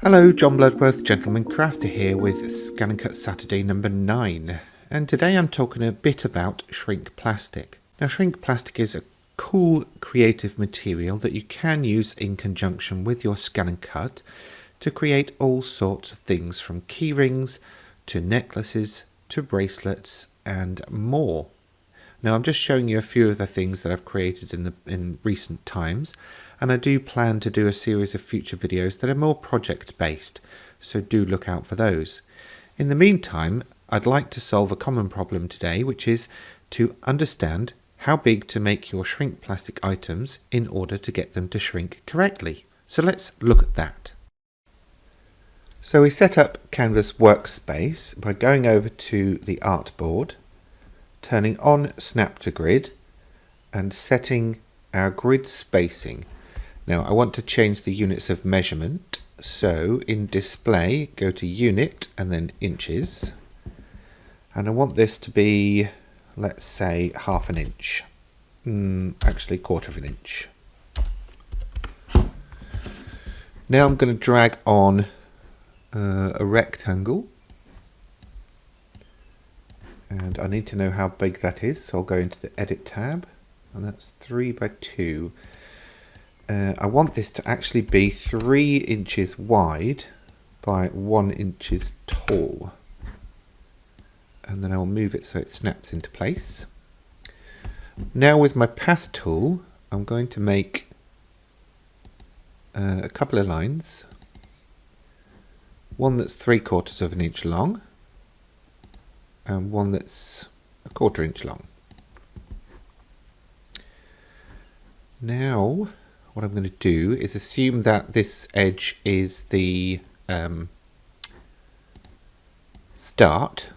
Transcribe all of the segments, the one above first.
Hello, John Bloodworth, Gentleman Crafter here with Scan and Cut Saturday number 9. And today I'm talking a bit about shrink plastic. Now, shrink plastic is a cool, creative material that you can use in conjunction with your Scan and Cut to create all sorts of things, from key rings to necklaces to bracelets and more. Now, I'm just showing you a few of the things that I've created in recent times, and I do plan to do a series of future videos that are more project based, so do look out for those. In the meantime, I'd like to solve a common problem today, which is to understand how big to make your shrink plastic items in order to get them to shrink correctly. So let's look at that. So we set up Canvas Workspace by going over to the artboard, turning on Snap to Grid and setting our grid spacing. Now I want to change the units of measurement, so in display go to unit and then inches, and I want this to be, let's say, half an inch, actually quarter of an inch. Now I'm going to drag on a rectangle, and I need to know how big that is, so I'll go into the edit tab, and that's 3 by 2. I want this to actually be 3 inches wide by 1 inches tall, and then I'll move it so it snaps into place. Now with my path tool I'm going to make a couple of lines, one that's 3/4 of an inch long and one that's 1/4 inch long. Now what I'm going to do is assume that this edge is the start.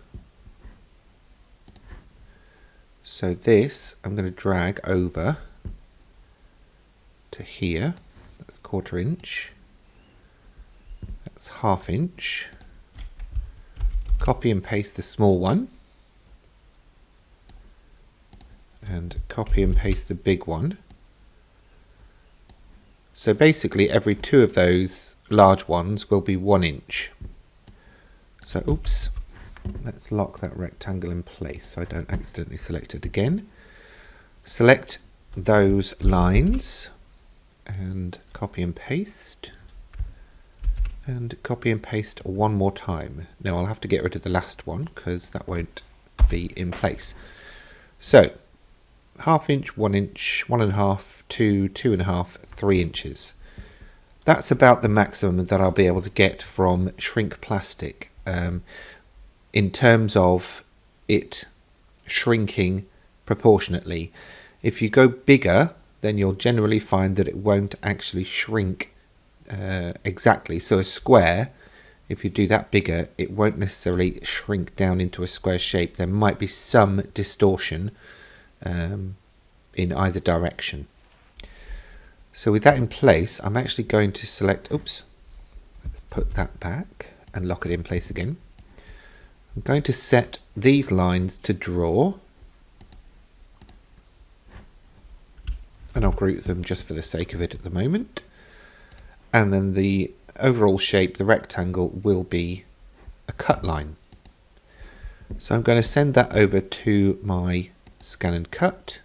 So this I'm going to drag over to here. That's 1/4 inch. That's 1/2 inch. Copy and paste the small one. And copy and paste the big one. So basically every 2 of those large ones will be 1 inch. So oops, let's lock that rectangle in place so I don't accidentally select it again. Select those lines and copy and paste. And copy and paste one more time. Now I'll have to get rid of the last one because that won't be in place. So 1/2 inch, 1 inch, 1.5, 2, 2.5, 3 inches. That's about the maximum that I'll be able to get from shrink plastic in terms of it shrinking proportionately. If you go bigger, then you'll generally find that it won't actually shrink exactly. So a square, if you do that bigger, it won't necessarily shrink down into a square shape. There might be some distortion in either direction. So with that in place, I'm actually going to select, oops, let's put that back and lock it in place again. I'm going to set these lines to draw, and I'll group them just for the sake of it at the moment. And then the overall shape, the rectangle, will be a cut line. So I'm going to send that over to my Scan and Cut.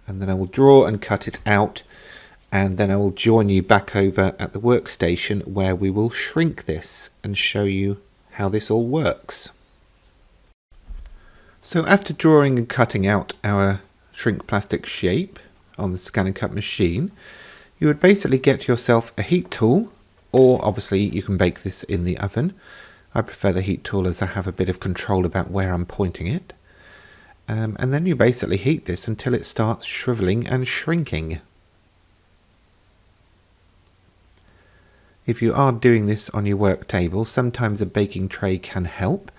And then I will draw and cut it out, and then I will join you back over at the workstation where we will shrink this and show you how this all works. So after drawing and cutting out our shrink plastic shape on the Scan and Cut machine, you would basically get yourself a heat tool, or obviously you can bake this in the oven. I prefer the heat tool as I have a bit of control about where I'm pointing it. And then you basically heat this until it starts shriveling and shrinking. If you are doing this on your work table, sometimes a baking tray can help,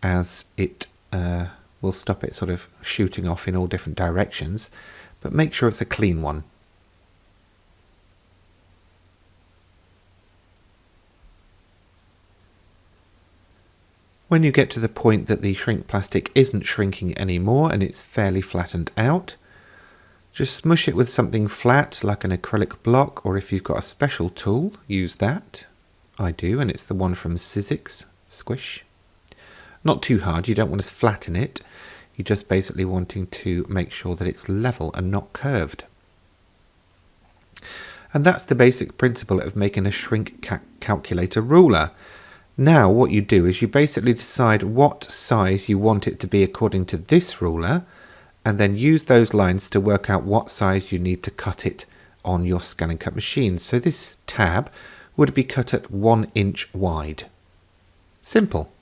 as it will stop it sort of shooting off in all different directions, but make sure it's a clean one. When you get to the point that the shrink plastic isn't shrinking anymore and it's fairly flattened out, Just smush it with something flat like an acrylic block, or if you've got a special tool, use that. I do, and it's the one from Sizzix, Squish. Not too hard, you don't want to flatten it. You're just basically wanting to make sure that it's level and not curved. And that's the basic principle of making a shrink calculator ruler. Now what you do is you basically decide what size you want it to be according to this ruler, and then use those lines to work out what size you need to cut it on your Scan and Cut machine. So this tab would be cut at 1 inch wide. Simple.